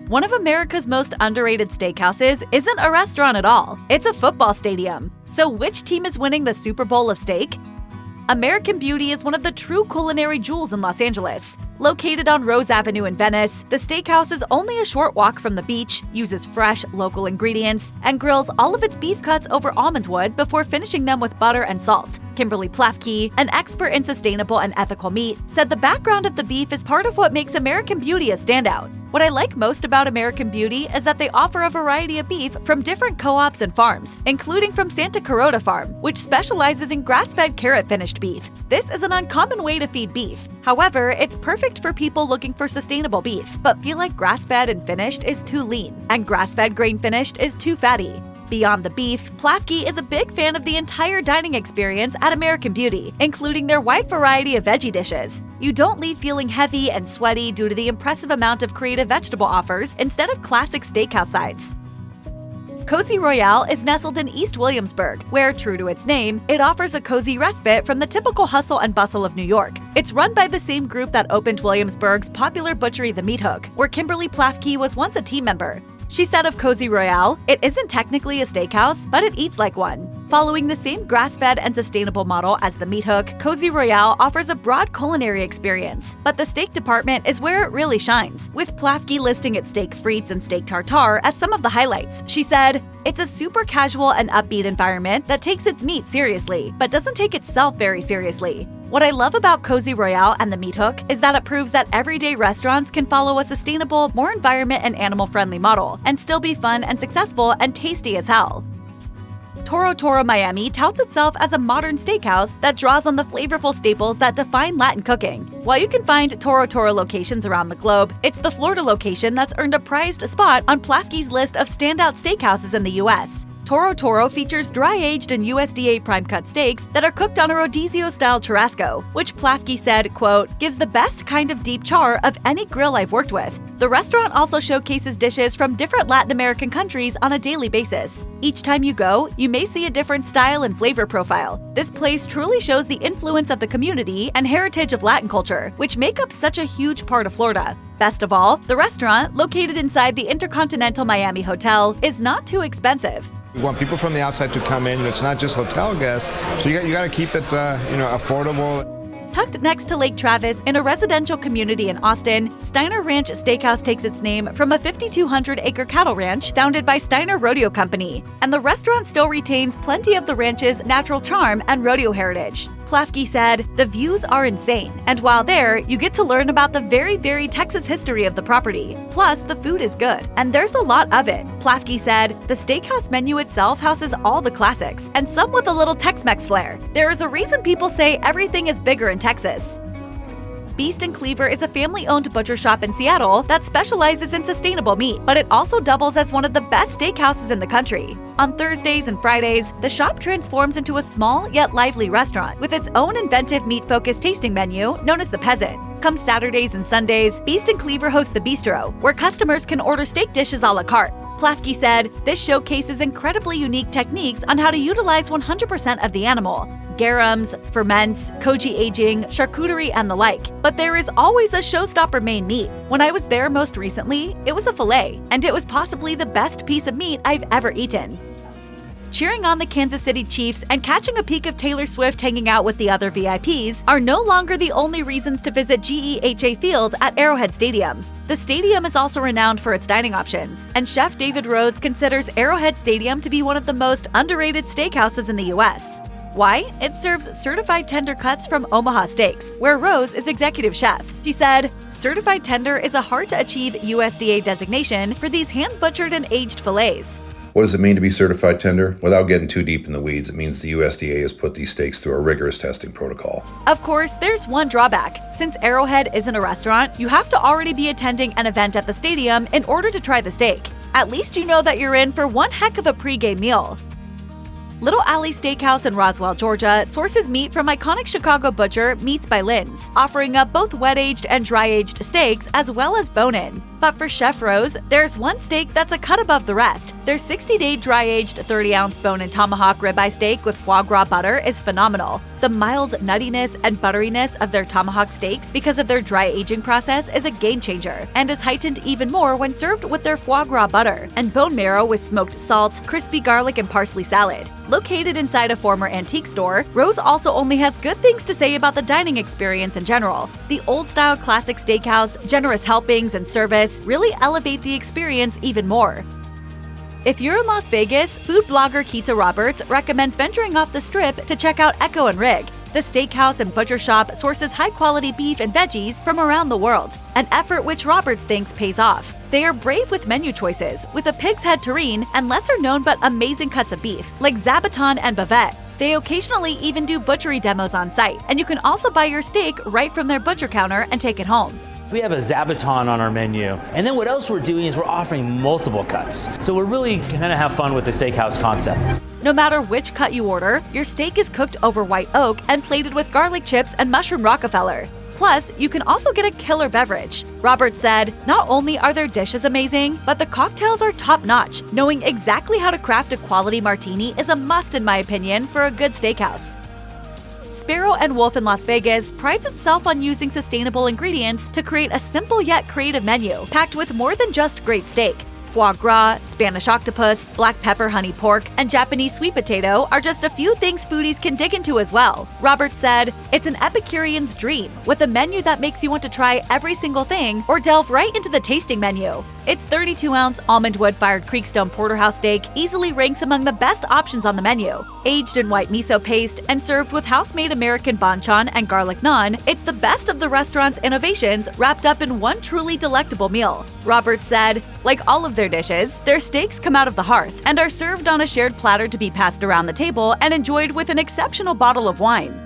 One of America's most underrated steakhouses isn't a restaurant at all. It's a football stadium. So which team is winning the Super Bowl of steak? American Beauty is one of the true culinary jewels in Los Angeles. Located on Rose Avenue in Venice, the steakhouse is only a short walk from the beach, uses fresh, local ingredients, and grills all of its beef cuts over almond wood before finishing them with butter and salt. Kimberly Plafke, an expert in sustainable and ethical meat, said the background of the beef is part of what makes American Beauty a standout. What I like most about American Beauty is that they offer a variety of beef from different co-ops and farms, including from Santa Carota Farm, which specializes in grass-fed carrot-finished beef. This is an uncommon way to feed beef. However, it's perfect for people looking for sustainable beef, but feel like grass-fed and finished is too lean, and grass-fed grain-finished is too fatty. Beyond the beef, Plafke is a big fan of the entire dining experience at American Beauty, including their wide variety of veggie dishes. You don't leave feeling heavy and sweaty due to the impressive amount of creative vegetable offers instead of classic steakhouse sides. Cozy Royale is nestled in East Williamsburg, where, true to its name, it offers a cozy respite from the typical hustle and bustle of New York. It's run by the same group that opened Williamsburg's popular butchery The Meat Hook, where Kimberly Plafke was once a team member. She said of Cozy Royale, "It isn't technically a steakhouse, but it eats like one." Following the same grass-fed and sustainable model as the Meat Hook, Cozy Royale offers a broad culinary experience, but the steak department is where it really shines, with Plafke listing its steak frites and steak tartare as some of the highlights. She said, "It's a super casual and upbeat environment that takes its meat seriously, but doesn't take itself very seriously. What I love about Cozy Royale and the Meat Hook is that it proves that everyday restaurants can follow a sustainable, more environment and animal-friendly model, and still be fun and successful and tasty as hell." Toro Toro Miami touts itself as a modern steakhouse that draws on the flavorful staples that define Latin cooking. While you can find Toro Toro locations around the globe, it's the Florida location that's earned a prized spot on Plafke's list of standout steakhouses in the U.S. Toro Toro features dry-aged and USDA prime-cut steaks that are cooked on a Rodizio-style churrasco, which Plafke said, quote, "gives the best kind of deep char of any grill I've worked with." The restaurant also showcases dishes from different Latin American countries on a daily basis. Each time you go, you may see a different style and flavor profile. This place truly shows the influence of the community and heritage of Latin culture, which make up such a huge part of Florida. Best of all, the restaurant, located inside the Intercontinental Miami Hotel, is not too expensive. We want people from the outside to come in. It's not just hotel guests, so you got to keep it affordable. Tucked next to Lake Travis in a residential community in Austin, Steiner Ranch Steakhouse takes its name from a 5,200-acre cattle ranch founded by Steiner Rodeo Company, and the restaurant still retains plenty of the ranch's natural charm and rodeo heritage. Plafke said, "The views are insane, and while there, you get to learn about the very Texas history of the property. Plus, the food is good, and there's a lot of it." Plafke said, "The steakhouse menu itself houses all the classics, and some with a little Tex-Mex flair. There is a reason people say everything is bigger in Texas." Beast & Cleaver is a family-owned butcher shop in Seattle that specializes in sustainable meat, but it also doubles as one of the best steakhouses in the country. On Thursdays and Fridays, the shop transforms into a small yet lively restaurant with its own inventive meat-focused tasting menu known as the Peasant. Come Saturdays and Sundays, Beast & Cleaver hosts the Bistro, where customers can order steak dishes a la carte. Plafke said, "This showcases incredibly unique techniques on how to utilize 100% of the animal. Garums, ferments, koji aging, charcuterie, and the like. But there is always a showstopper main meat. When I was there most recently, it was a filet, and it was possibly the best piece of meat I've ever eaten." Cheering on the Kansas City Chiefs and catching a peek of Taylor Swift hanging out with the other VIPs are no longer the only reasons to visit GEHA Field at Arrowhead Stadium. The stadium is also renowned for its dining options, and Chef David Rose considers Arrowhead Stadium to be one of the most underrated steakhouses in the U.S. Why? It serves certified tender cuts from Omaha Steaks, where Rose is executive chef. She said, "Certified tender is a hard-to-achieve USDA designation for these hand-butchered and aged fillets." What does it mean to be certified tender? Without getting too deep in the weeds, it means the USDA has put these steaks through a rigorous testing protocol. Of course, there's one drawback. Since Arrowhead isn't a restaurant, you have to already be attending an event at the stadium in order to try the steak. At least you know that you're in for one heck of a pregame meal. Little Alley Steakhouse in Roswell, Georgia, sources meat from iconic Chicago butcher Meats by Lynn's, offering up both wet-aged and dry-aged steaks as well as bone-in. But for Chef Rose, there's one steak that's a cut above the rest. Their 60-day dry-aged 30-ounce bone-in tomahawk ribeye steak with foie gras butter is phenomenal. The mild nuttiness and butteriness of their tomahawk steaks because of their dry aging process is a game changer and is heightened even more when served with their foie gras butter and bone marrow with smoked salt, crispy garlic, and parsley salad. Located inside a former antique store, Rose also only has good things to say about the dining experience in general. The old-style classic steakhouse, generous helpings, and service really elevate the experience even more. If you're in Las Vegas, food blogger Keita Roberts recommends venturing off the Strip to check out Echo and Rig. The steakhouse and butcher shop sources high-quality beef and veggies from around the world, an effort which Roberts thinks pays off. They are brave with menu choices, with a pig's head terrine and lesser-known but amazing cuts of beef, like zabuton and bavette. They occasionally even do butchery demos on site, and you can also buy your steak right from their butcher counter and take it home. We have a zabuton on our menu. And then what else we're doing is we're offering multiple cuts. So we're really gonna have fun with the steakhouse concept. No matter which cut you order, your steak is cooked over white oak and plated with garlic chips and mushroom Rockefeller. Plus, you can also get a killer beverage. Roberts said, not only are their dishes amazing, but the cocktails are top-notch. Knowing exactly how to craft a quality martini is a must in my opinion for a good steakhouse. Sparrow Wolf in Las Vegas prides itself on using sustainable ingredients to create a simple yet creative menu, packed with more than just great steak. Foie gras, Spanish octopus, black pepper honey pork, and Japanese sweet potato are just a few things foodies can dig into as well. Roberts said, "It's an Epicurean's dream, with a menu that makes you want to try every single thing or delve right into the tasting menu." Its 32-ounce almond wood-fired Creekstone porterhouse steak easily ranks among the best options on the menu. Aged in white miso paste and served with house-made American banchan and garlic naan, it's the best of the restaurant's innovations wrapped up in one truly delectable meal. Roberts said, like all of their dishes, their steaks come out of the hearth and are served on a shared platter to be passed around the table and enjoyed with an exceptional bottle of wine.